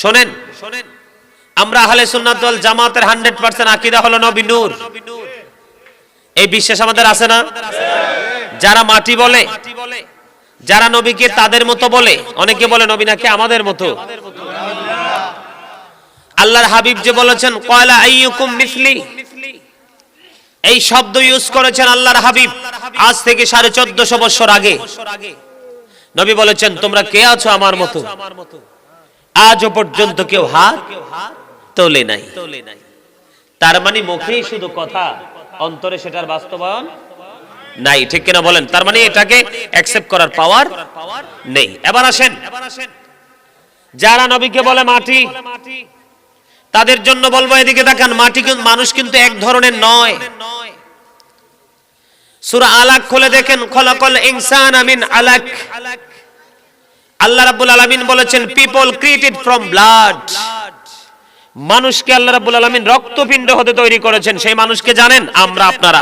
শোনেন, আমরা আহলে সুন্নাত ওয়াল জামাতের 100% আকীদা হলো নবী নূর। এই বিশ্বাস আমাদের আছে না? যারা মাটি বলে, যারা নবীকে তাদের মতো বলে, অনেকে বলে নবী নাকি আমাদের মতো। আল্লাহর হাবিব যে বলেছেন ক্বালা আইয়ুকুম মিসলি, এই শব্দ ইউজ করেছেন আল্লাহর হাবিব আজ থেকে 1450 বছর আগে। নবী বলেছেন তোমরা কে আছো আমার মতো? আজও পর্যন্ত কেউ হাত তোলে নাই। তার মানে মুখেই শুধু কথা, অন্তরে সেটার বাস্তবায়ন নাই, ঠিক কিনা বলেন? তার মানে এটাকে অ্যাকসেপ্ট করার পাওয়ার নেই। এবার আসেন, যারা নবীকে বলে মাটি, তাদের জন্য বলবো এদিকে তাকান, মাটি কিন্তু মানুষ কিন্তু এক ধরনের নয়। সূরা আলাক খুলে দেখেন, খলাকাল ইনসানা মিন আলাক। আল্লাহ রাব্বুল আলামিন বলেছেন পিপল ক্রিয়েটেড ফ্রম ব্লাড। মানুষকে আল্লাহ রাব্বুল আলামিন রক্তপিণ্ড হতে তৈরি করেছেন। সেই মানুষকে জানেন? আমরা আপনারা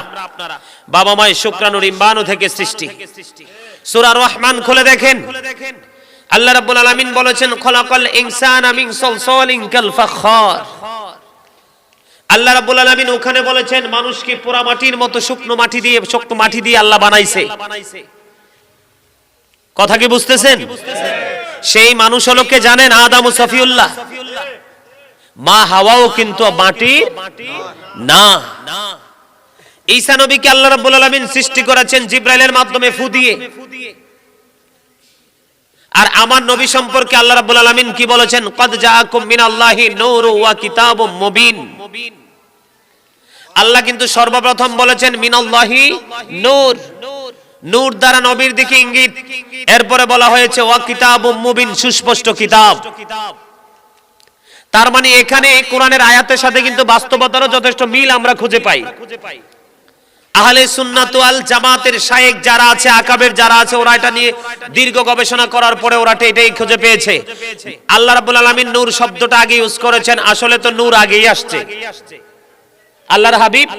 বাবা মায়ের শুক্রাণুর ইম্বাণু থেকে সৃষ্টি। সূরা রহমান খুলে দেখেন, আল্লাহ রাব্বুল আলামিন বলেছেন খলাকাল ইনসানা মিন সালসালিন কাল ফাখার। আল্লাহ রাব্বুল আলামিন ওখানে বলেছেন মানুষকে পোড়া মাটির মতো শুকনো মাটি দিয়ে আল্লাহ বানাইছে। কথা কি বুঝতেছেন? সেই মানুষ হলো কে জানেন? আদম ও সফিউল্লাহ। মা হাওয়াও কিন্তু মাটি না। ঈসা নবীকে আল্লাহ রাব্বুল আলামিন সৃষ্টি করেছেন জিবরাইলের মাধ্যমে ফু দিয়ে। আর আমার নবী সম্পর্কে আল্লাহ রাব্বুল আলামিন কি বলেছেন? ক্বাদ জাআকুম মিনাল্লাহি নূরু ওয়া কিতাবুম মুবিন। আল্লাহ কিন্তু সর্বপ্রথম বলেছেন মিনাল্লাহি নূর, নূর দ্বারা নবীর দিকে ইঙ্গিত। এরপরে বলা হয়েছে ওয়া কিতাবুম মুবিন, সুস্পষ্ট কিতাব। তার মানে এখানে কোরআনের আয়াতের সাথে কিন্তু বাস্তবতারও যথেষ্ট মিল আমরা খুঁজে পাই। আহলে সুন্নাত ওয়াল জামাতের শায়েখ যারা আছে, আকাবের যারা আছে, ওরা এটা নিয়ে দীর্ঘ গবেষণা করার পরে ওরা এটাই খুঁজে পেয়েছে। আল্লাহ রাব্বুল আলামিন নূর শব্দটা আগে ইউজ করেছেন, আসলে তো নূর আগেই আসছে। আল্লাহর হাবিব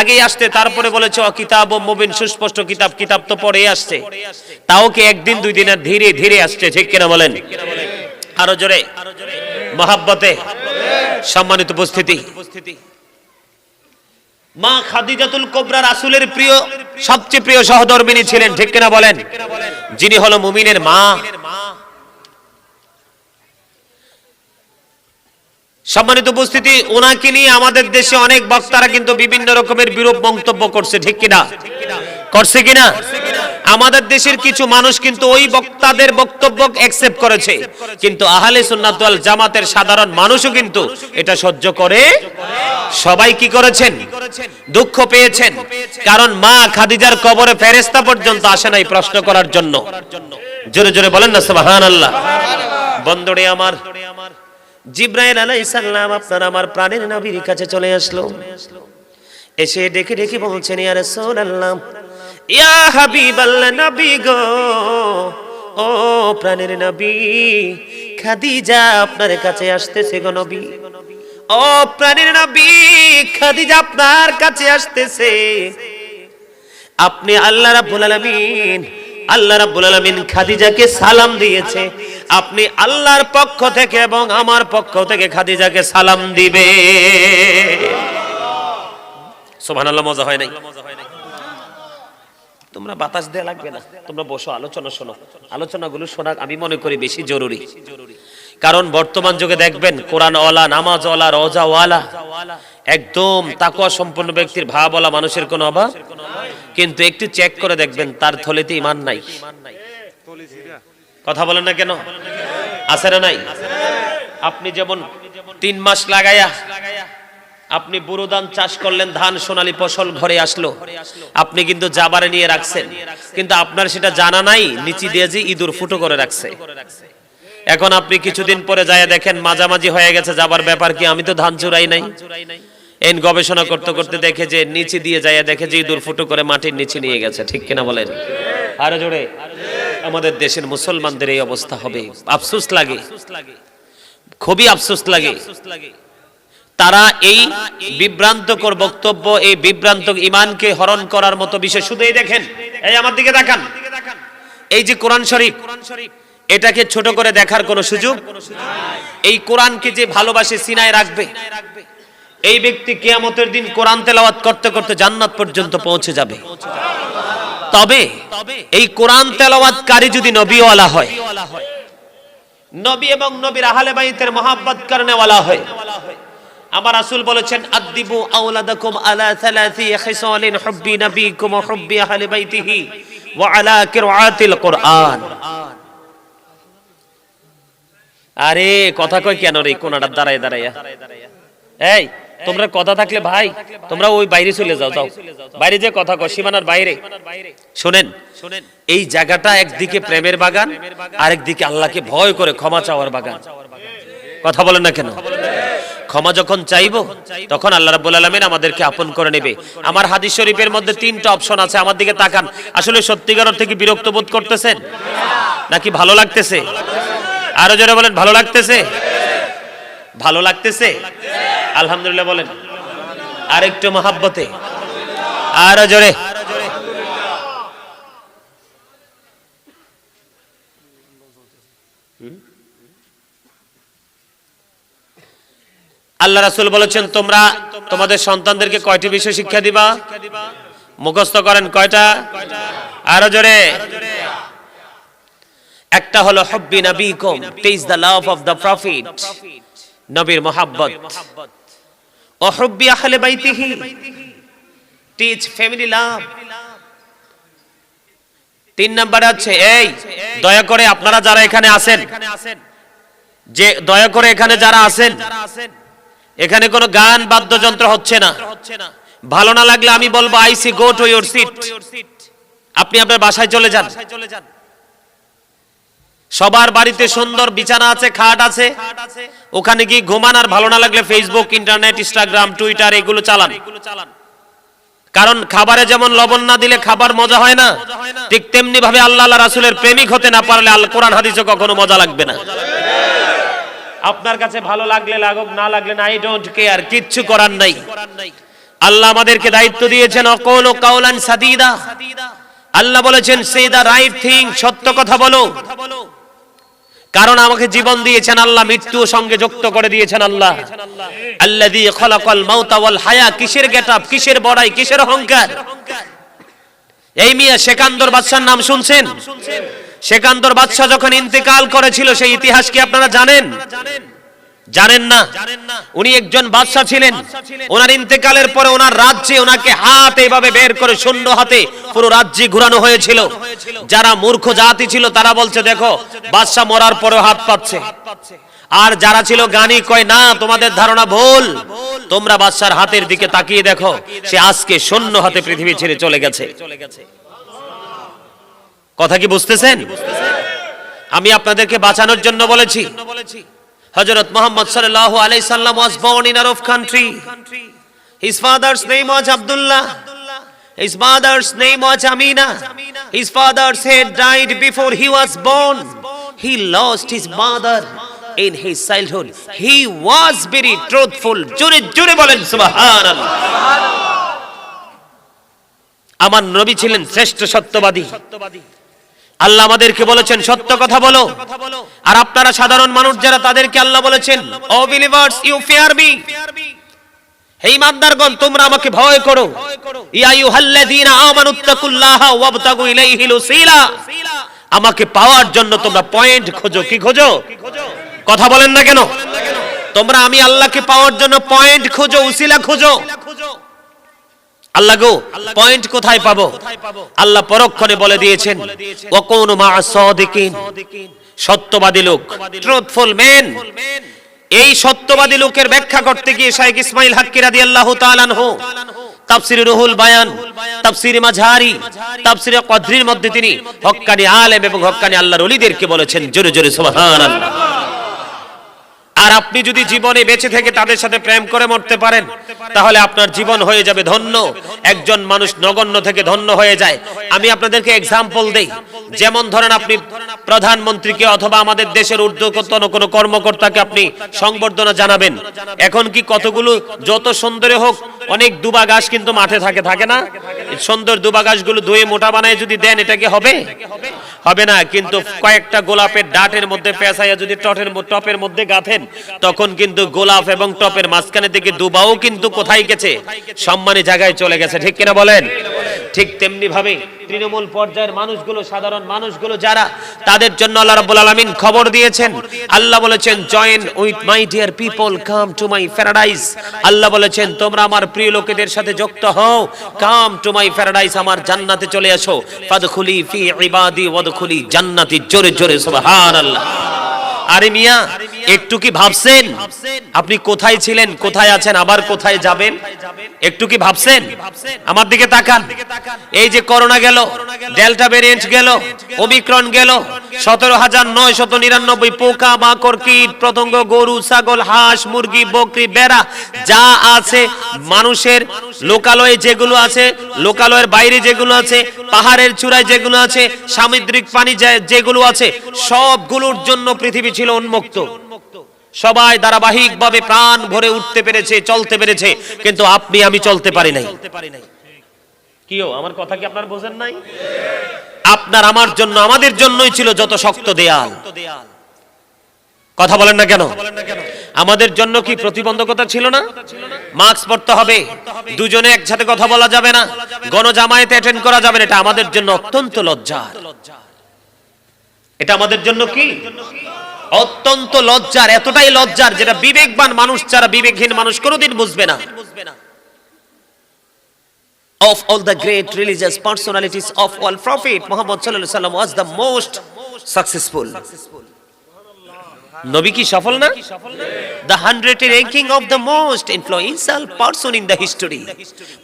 আগেই আসছে, তারপরে বলেছে কিতাবুম মুবিন, সুস্পষ্ট কিতাব। কিতাব তো পরে আসছে, তাও কি একদিন দুই দিন, ধীরে ধীরে আসছে, ঠিক কিনা বলেন? আরো জোরে মহাব্বতে সম্মানিত উপস্থিতি, মা খাদিজাতুল কুবরা রাসূলের প্রিয়, সবচেয়ে প্রিয় সহধর্মিণী ছিলেন, ঠিক কিনা বলেন? যিনি হলো মুমিনের মা। সম্মানিত উপস্থিতি, ওনাকে নিয়ে আমাদের দেশে অনেক বক্তারা কিন্তু বিভিন্ন রকমের বিরূপ মন্তব্য করছে, ঠিক কিনা? করছে কিনা? আমাদের দেশের কিছু মানুষ কিন্তু ওই বক্তাদের বক্তব্য অ্যাকসেপ্ট করেছে, কিন্তু আহলে সুন্নাত ওয়াল জামাতের সাধারণ মানুষও কিন্তু এটা সহ্য করে। সবাই কি করেছেন? দুঃখ পেয়েছেন, কারণ মা খাদিজার কবরে ফেরেশতা পর্যন্ত আসে নাই প্রশ্ন করার জন্য। জোরে জোরে বলেন না সুবহানাল্লাহ। বন্ধুরে আমার, জিবরাইল আলাইহিস সালাম আপনার আমার প্রাণের নবীর কাছে চলে আসলো। এসে ডেকে ডেকে বলছেন ইয়া রাসূলুল্লাহ, ইয়া হাবিবাল্লাহ, নবী গো, ও প্রাণের নবী, খাদিজা আপনার কাছে আসতেছে গো নবী। ও প্রাণের নবী, খাদিজা আপনার কাছে আসতেছে। আপনি আল্লাহ রাব্বুল আলামিন খাদিজাকে সালাম দিয়েছে। আপনি আল্লাহর পক্ষ থেকে এবং আমার পক্ষ থেকে খাদিজাকে সালাম দিবে। সুবহানাল্লাহ। মজা হয় নাই? তোমরা বাতাস দেয়া লাগবে না, তোমরা বসো, আলোচনা শোনো। আলোচনাগুলো শোনা আমি মনে করি বেশি জরুরি, কারণ বর্তমান যুগে দেখবেন কোরআনওয়ালা, নামাজওয়ালা, রোজাওয়ালা, একদম তাকওয়া সম্পন্ন ব্যক্তির ভাবওয়ালা মানুষের কোনো অভাব, কিন্তু একটু চেক করে দেখবেন তার থলেতে ঈমান নাই। কথা বলেন না কেন? আছে না নাই? আপনি যেমন 3 মাস লাগায়া আপনি বুড়ো ধান চাষ করলেন, ধান সোনালী ফসল ঘরে আসলো, আপনি কিন্তু জাবারে নিয়ে রাখছেন, কিন্তু আপনার সেটা জানা নাই নিচে দিয়ে যে ইঁদুর ফুটো করে রাখছে। এখন আপনি কিছুদিন পরে যায় দেখেন মাঝামাঝি হয়ে গেছে, যাবার ব্যাপার কি, আমি তো ধান চুরাই নাই। এই গবেষণা করতে করতে দেখে যে নিচে দিয়ে যায় দেখে যে ইঁদুর ফুটো করে মাটির নিচে নিয়ে গেছে, ঠিক কিনা বলেন? আরো জোরে। আমাদের দেশের মুসলমানদের এই অবস্থা হবে, আফসোস লাগে, খুবই আফসোস লাগে। তারা এই বিভ্রান্তকর বক্তব্য, এই বিভ্রান্ত ঈমানকে হরণ করার মতো বিষয়। শুধু এই দেখেন, এই আমার দিকে তাকান, এই যে কোরআন শরীফ, এটাকে ছোট করে দেখার কোনো সুযোগ নাই। এই কোরআনকে যে ভালোবাসে সিনায় রাখবে, এই ব্যক্তি কিয়ামতের দিন কোরআন তেলাওয়াত করতে করতে জান্নাত পর্যন্ত পৌঁছে যাবে। তবে এই কোরআন তেলাওয়াতকারী যদি নবীওয়ালা হয়, নবী এবং নবীর আহলে বাইতের মহব্বত করনেওয়ালা হয়, আমার রাসূল বলেছেন আদিবু আওলাদাকুম আলা সালাসি খিসালিন হুব্বি নবীকুম ওয়া হুব্বি আহলে বাইতিহি ওয়া আলা কিরাআতিল কোরআন। আরে কথা কই কেন রে কোনাটা দাঁড়ায় দাঁড়ায়া? এই তোমরা কথা থাকলে ভাই তোমরা ওই বাইরে চলে যাও, যাও বাইরে যে কথা কও, সীমানার বাইরে। শুনেন, এই জায়গাটা একদিকে প্রেমের বাগান, আরেকদিকে আল্লাহকে ভয় করে ক্ষমা চাওয়ার বাগান। কথা বলেন না কেন? ক্ষমা যখন চাইবো তখন আল্লাহ রাব্বুল আলামিন আমাদেরকে আপন করে নেবে। আমার হাদিস শরীফের মধ্যে 3টা অপশন আছে, আমার দিকে তাকান। আসলে সত্যিকার অর্থে কি বিরক্ত বোধ করতেছেন নাকি ভালো লাগতেছে? আরো জোরে বলেন, ভালো লাগতেছে? ভালো লাগতেছে? আলহামদুলিল্লাহ বলেন। আরেকটু মহব্বতে, আরো জোরে। আল্লাহ রাসূল বলেছেন তোমরা তোমাদের সন্তানদেরকে কয়টি বিষয় শিক্ষা দিবা? মুখস্থ করেন কয়টা? আরো জোরে। একটা হলো হুব্বি নবীকুম, teach the love of the prophet, নবীর মহব্বত। ও হুব্বি আহলে বাইতিহি, টিচ ফ্যামিলি লাভ। 3 নম্বরে আছে এই দয়া করে আপনারা যারা এখানে আছেন, যে দয়া করে এখানে যারা আছেন, এখানে কোনো গান বাদ্যযন্ত্র হচ্ছে না। ভালো না লাগলে আমি বলবো আইসি গো টু ইওর সিট, আপনি আপনার বাসায় চলে যান। সবার বাড়িতে সুন্দর বিছানা আছে, খাট আছে, ওখানে গিয়ে ঘুমান। আর ভালো না লাগলে ফেসবুক, ইন্টারনেট, ইনস্টাগ্রাম, টুইটার এগুলো চালান। কারণ খাবারে যেমন লবণ না দিলে খাবার মজা হয় না, ঠিক তেমনি ভাবে আল্লাহ রাসূলের প্রেমিক হতে না পারলে আল কোরআন হাদিসে কখনো মজা লাগবে না। আপনার কাছে ভালো লাগলে লাগুক, না লাগলে না, আই ডোন্ট কেয়ার, কিচ্ছু করার নাই। আল্লাহ আমাদেরকে দায়িত্ব দিয়েছেন অকৌল কাওলান সাদীদা। আল্লাহ বলেছেন সে দা রাইট থিং, সত্য কথা বলো। কারণ আমাকে জীবন দিয়েছেন আল্লাহ, মৃত্যু সঙ্গে যুক্ত করে দিয়েছেন আল্লাহ। আল্লাযী খলাকাল মাউতা ওয়াল হায়া, কিসের গেটআপ, কিসের বড়াই, কিসের অহংকার? এই মিয়া সেকান্দর বাদশার নাম শুনছেন? সেকান্দর বাদশা যখন ইন্তেকাল করেছিল সেই ইতিহাস কি আপনারা জানেন? জানেন না? উনি একজন বাদশা ছিলেন। ওনার ইন্তেকালের পরে ওনার রাজ্যে ওনাকে হাত এইভাবে বের করে শূন্য হাতে পুরো রাজ্যে ঘোরানো হয়েছিল। যারা মূর্খ জাতি ছিল তারা বলছে দেখো বাদশা মরার পরেও হাত পাচ্ছে, আর যারা ছিল জ্ঞানী কয় না তোমাদের ধারণা ভুল, তোমরা বাদশার হাতের দিকে তাকিয়ে দেখো, সে আজকে শূন্য হাতে পৃথিবী ছেড়ে চলে গেছে। কথা কি বুঝতেছেন? আমি আপনাদেরকে বাঁচানোর জন্য বলেছি। হযরত মুহাম্মদ সাল্লাল্লাহু আলাইহি সাল্লাম was born in Arab country. His father's name was Abdullah. His mother's name was Amina. His father's head died before he was born. He lost his mother in his childhood. He was very truthful. জোরে জোরে বলেন সুবহানাল্লাহ। আমার নবী ছিলেন শ্রেষ্ঠ সত্যবাদী। আল্লাহ আমাদেরকে বলেছেন সত্য কথা বলো। আর আপনারা সাধারণ মানুষ যারা, তাদেরকে আল্লাহ বলেছেন O believers you fear me, হে ঈমানদারগণ তোমরা আমাকে ভয় করো। ইয়া আইয়ুহাল্লাযীনা আমানুত্তাকুল্লাহা ওয়াবতাগু ইলাইহিল ওসিলা, আমাকে পাওয়ার জন্য তোমরা পয়েন্ট খোঁজো। কি খোঁজো? কথা বলেন না কেন? তোমরা আমি আল্লাহকে পাওয়ার জন্য পয়েন্ট খোঁজো, উসিলা খোঁজো। আল্লাহ গো পয়েন্ট কোথায় পাবো? আল্লাহ পরক্ষণে বলে দিয়েছেন ওয়াকুনু মা'আস সাদিকিন, সত্যবাদী লোক, ট্রুথফুল মেন। এই সত্যবাদী লোকের ব্যাখ্যা করতে গিয়ে শাইখ ইসমাইল হাক্কি রাদিয়াল্লাহু তাআলা আনহু তাফসীর রুহুল বায়ান, তাফসীর মাঝারি, তাফসীর কদরির মধ্যে তিনি হক্কানি আলেম এবং হক্কানি আল্লাহর ওলিদেরকে বলেছেন জোরে জোরে সুবহানাল্লাহ। আর আপনি যদি জীবনে বেঁচে থেকে তাদের সাথে প্রেম করে মরতে পারেন তাহলে আপনার জীবন হয়ে যাবে ধন্য। একজন মানুষ নগণ্য থেকে ধন্য হয়ে যায়। আমি আপনাদেরকে এক্সাম্পল দেই। যেমন ধরেন আপনি প্রধানমন্ত্রীকে অথবা আমাদের দেশের ঊর্ধ্বতন কোনো কর্মকর্তাকে আপনি সংবর্ধনা জানাবেন। এখন কি কতগুলো যত সুন্দরী হোক অনেক দুবা ঘাস কিন্তু মাঠে থাকে না, সুন্দর দুবা ঘাসগুলো ধুয়ে মোটা বানায় যদি দেন, এটা কি হবে? হবে না। কিন্তু কয়েকটা গোলাপের ডাটের মধ্যে পেঁচাইয়া যদি টপের মধ্যে গাঁথেন, তখন কিন্তু গোলাপ এবং টপের মাঝখানে থেকে দুবাও কিন্তু কোথায় গেছে? সম্মানী জায়গায় চলে গেছে। ঠিক কিনা বলেন? ঠিক তেমনি ভাবে তৃণমূল পর্যায়ের মানুষগুলো, সাধারণ মানুষগুলো যারা, তাদের জন্য আল্লাহ রাব্বুল আলামিন খবর দিয়েছেন। আল্লাহ বলেছেন, join with my dear people, come to my paradise. আল্লাহ বলেছেন, তোমরা আমার প্রিয় লোকেদের সাথে যুক্ত হও, কাম টু মাই প্যারাডাইস, আমার জান্নাতে চলে আসো। ফাদখুলি ফি ইবাদি ওয়াদখুলি জান্নাতি। জোরে জোরে সুবহানাল্লাহ। আরে মিয়া, একটু কি ভাবছেন আপনি কোথায় ছিলেন, কোথায় আছেন, আবার কোথায় যাবেন? একটু কি ভাবছেন? আমার দিকে তাকান। এই যে করোনা গেল, ডেল্টা ভেরিয়েন্ট গেল, ওমিক্রন গেল, 17,999 পোকা মাকড় কীট পতঙ্গ, গরু ছাগল হাঁস মুরগি বকরি বেড়া যা আছে, মানুষের লোকালয়ে যেগুলো আছে, লোকালয়ের বাইরে যেগুলো আছে, পাহাড়ের চূড়ায় যেগুলো আছে, সামুদ্রিক পানি যেগুলো আছে, সবগুলোর জন্য পৃথিবী ছিল উন্মুক্ত। সবাই ধারাবাহিকভাবে প্রাণ ভরে উঠতে পেরেছে, চলতে পেরেছে, কিন্তু আপনি আমি চলতে পারি নাই। কিও আমার কথা কি আপনার বোঝেন নাই? আপনার আমার জন্য, আমাদের জন্যই ছিল যত শক্ত দেয়াল। কথা বলেন না কেন? আমাদের জন্য কি প্রতিবন্ধকতা ছিল না? মাস্ক পরতে হবে, দুজনে একসাথে কথা বলা যাবে না, গণজামায়াতে অ্যাটেন্ড করা যাবে না। এটা আমাদের জন্য অত্যন্ত লজ্জার। এটা আমাদের জন্য কি অত্যন্ত লজ্জার, এতটাই লজ্জার যেটা বিবেকবান মানুষ ছাড়া বিবেকহীন মানুষ কোনোদিন বুঝবে না। Of all the great religious personalities of all prophet Muhammad sallallahu alaihi wasallam was the most successful. নবী কি সফল না? The 100 ranking of the most influential person in the history.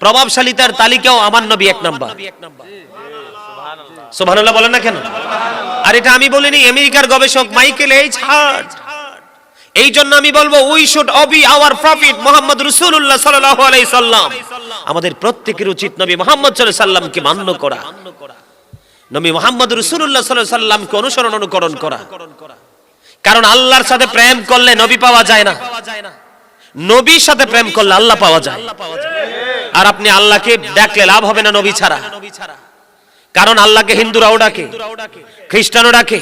প্রভাবশালীতার তালিকাও আমার নবী এক নাম্বার। সুবহানাল্লাহ বলেন না কেন? আর এটা আমি বলিনি, আমেরিকার গবেষক মাইকেল এইচ হার্ট। এই জন্য আমি বলবো, we should obey our prophet Muhammad রাসূলুল্লাহ সাল্লাল্লাহু আলাইহি সাল্লাম। আমাদের প্রত্যেকের উচিত নবী মুহাম্মদ সাল্লাল্লাহু আলাইহি সাল্লামকে মান্য করা, নবী মুহাম্মদ রাসূলুল্লাহ সাল্লাল্লাহু আলাইহি সাল্লামকে অনুসরণ অনুকরণ করা। কারণ আল্লাহর সাথে প্রেম করলে নবী পাওয়া যায় না, নবীর সাথে প্রেম করলে আল্লাহ পাওয়া যায়। আর আপনি আল্লাহকে ডাকলে লাভ হবে না নবী ছাড়া। কারণ আল্লাহকে হিন্দুরাও ডাকে, খ্রিস্টানও ডাকে,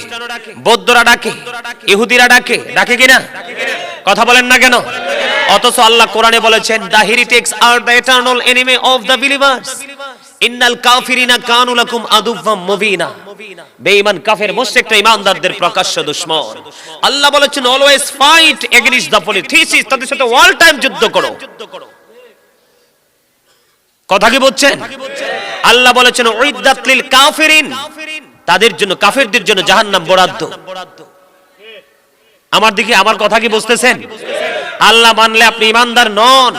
বৌদ্ধরা ডাকে, ইহুদিরা ডাকে, ডাকে কিনা? কথা বলেন না কেন? অথচ আল্লাহ কোরআনে বলেছেন, the heretics are the eternal enemy of the believers. ইন্নাল কাফিরিনা কানু লাকুম আদুওয়াম মুবিনা। বেঈমান কাফের মুশরিকরা ঈমানদারদের প্রকাশ্য দুশমন। আল্লাহ বলেছেন, always fight against the polytheists, তাদের সাথে অল টাইম যুদ্ধ করো। কথা কি বলছেন? আল্লাহ বলেছেন, উইদ্দাত লিল কাফিরিন, তাদের জন্য, কাফেরদের জন্য জাহান্নাম বরাদ্দ। আমার দিকে আমার কথা কি বুঝতেছেন? আল্লাহ মানলে আপনি ঈমানদার নন।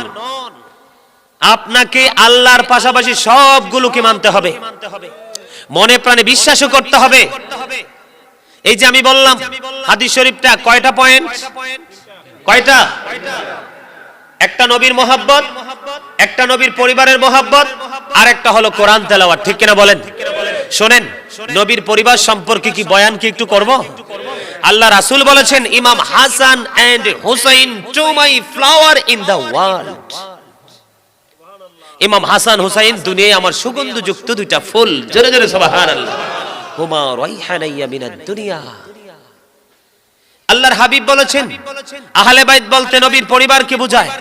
আপনাকে আল্লাহর পাশাপাশি সবগুলোকে মানতে হবে, মনে প্রাণে বিশ্বাসও করতে হবে। এই যে আমি বললাম হাদিস শরীফটা কয়টা পয়েন্ট? কয়টা? একটা নবীর মহব্বত, একটা নবীর পরিবারের মহব্বত, আর একটা হলো কোরআন তেলাওয়াত। ঠিক কিনা বলেন? শুনেন, নবীর পরিবার সম্পর্কে কি বয়ান কি একটু করব? আল্লাহ রাসূল বলেছেন, ইমাম Hasan and Husain two my flower in the world. ইমাম হাসান হুসাইন দুনিয়ায় আমার সুগন্ধযুক্ত দুইটা ফুল। জোরে জোরে সুবহানাল্লাহ। হুমা রাইহানাইয়া মিনাদ দুনিয়া। আল্লাহর হাবিব বলেছেন, আহলে বাইত বলতে নবীর পরিবারকে বোঝায়।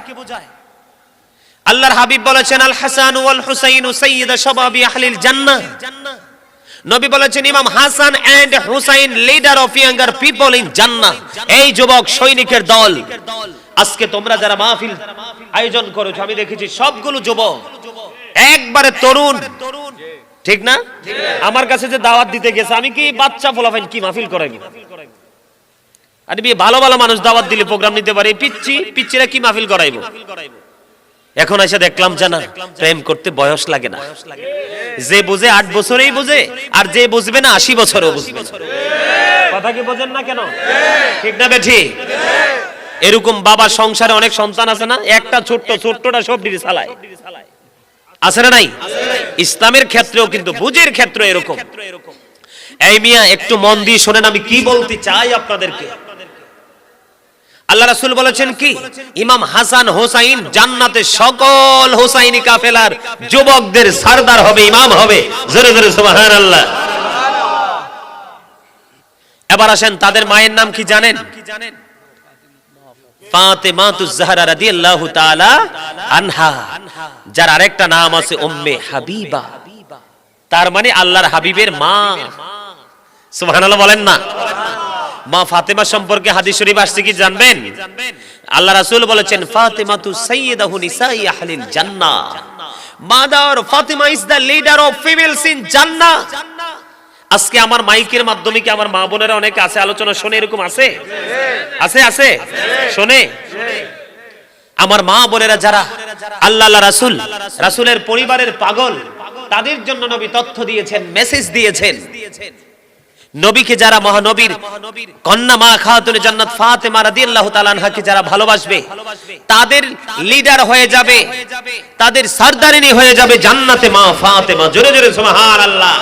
আল্লাহর হাবিব বলেছেন, আল হাসান ওয়াল হুসাইন সাইয়্যিদা শাবাবি আহলিল জান্নাহ। নবী বলেছেন, ইমাম Hasan and Husain leader of younger people in জান্নাহ। এই যুবক সৈনিকের দল। আজকে তোমরা যারা মাহফিল আয়োজন করেছো, আমি দেখেছি সবগুলো যুবক, একবারে তরুণ। ঠিক না? আমার কাছে যে দাওয়াত দিতে গেছে, আমি কি বাচ্চা পোলাপাইন কি মাহফিল করাইবো? আরে ভালো ভালো মানুষ দাওয়াত দিলে প্রোগ্রাম নিতে পারে, পিচ্চিরা কি মাহফিল করাইবো? এখন এসে দেখলাম জানা, প্রেম করতে বয়স লাগে না। যে বুঝে 8 বছরেই বুঝে, আর যে বুঝবে না 80 বছরেও বুঝবে। কথা কি বোঝেন না কেন? ঠিক না বেঠি? এরকম বাবা সংসারে অনেক সন্তান আছে না, একটা ছোট্টটা সব ডিরে চালায়, আছে না নাই? ইসলামের ক্ষেত্রেও কিন্তু বুঝের ক্ষেত্রে এরকম। এই মিয়া একটু মন দিয়ে শোনেন আমি কি বলতে চাই আপনাদেরকে। আল্লাহ রাসূল বলেছেন কি, ইমাম হাসান হোসাইন জান্নাতে সকল হোসাইনি কাফেলার যুবকদের সরদার হবে, ইমাম হবে। জোরে জোরে সুবহানাল্লাহ। এবার আসেন, তাদের মায়ের নাম কি জানেন? ফাতেমাতুজ জাহরা রাদিয়াল্লাহু তাআলা আনহা, যার আরেকটা নাম আছে উম্মে হাবিবা, তার মানে আল্লাহর হাবিবের মা। সুবহানাল্লাহ বলেন না। মা ফাতেমা সম্পর্কে হাদিস শরীফ আসছে কি জানবেন? আল্লাহ রাসূল বলেছেন ফাতেমাতু সাইয়্যিদাতু নিসাই আহলিল জান্নাহ, mother Fatema is the leader of females in জান্নাহ। আজকে আমার মাইকের মাধ্যমে কি আমার মা বোনেরা অনেকে আছে, আলোচনা শুনে এরকম আছে? আছে আছে শুনে। আমার মা বোনেরা যারা আল্লাহ রাসূল, রাসূলের পরিবারের পাগল, তাদের জন্য নবী তথ্য দিয়েছেন, মেসেজ দিয়েছেন। নবীকে যারা, মহানবীর কন্যা মা খাতুনে জান্নাত ফাতেমা রাদিয়াল্লাহু তাআলা আনহাকে যারা ভালোবাসবে, তাদের লিডার হয়ে যাবে, তাদের সরদারিনী হয়ে যাবে জান্নাতে মা ফাতেমা। জোরে জোরে সুবহানাল্লাহ।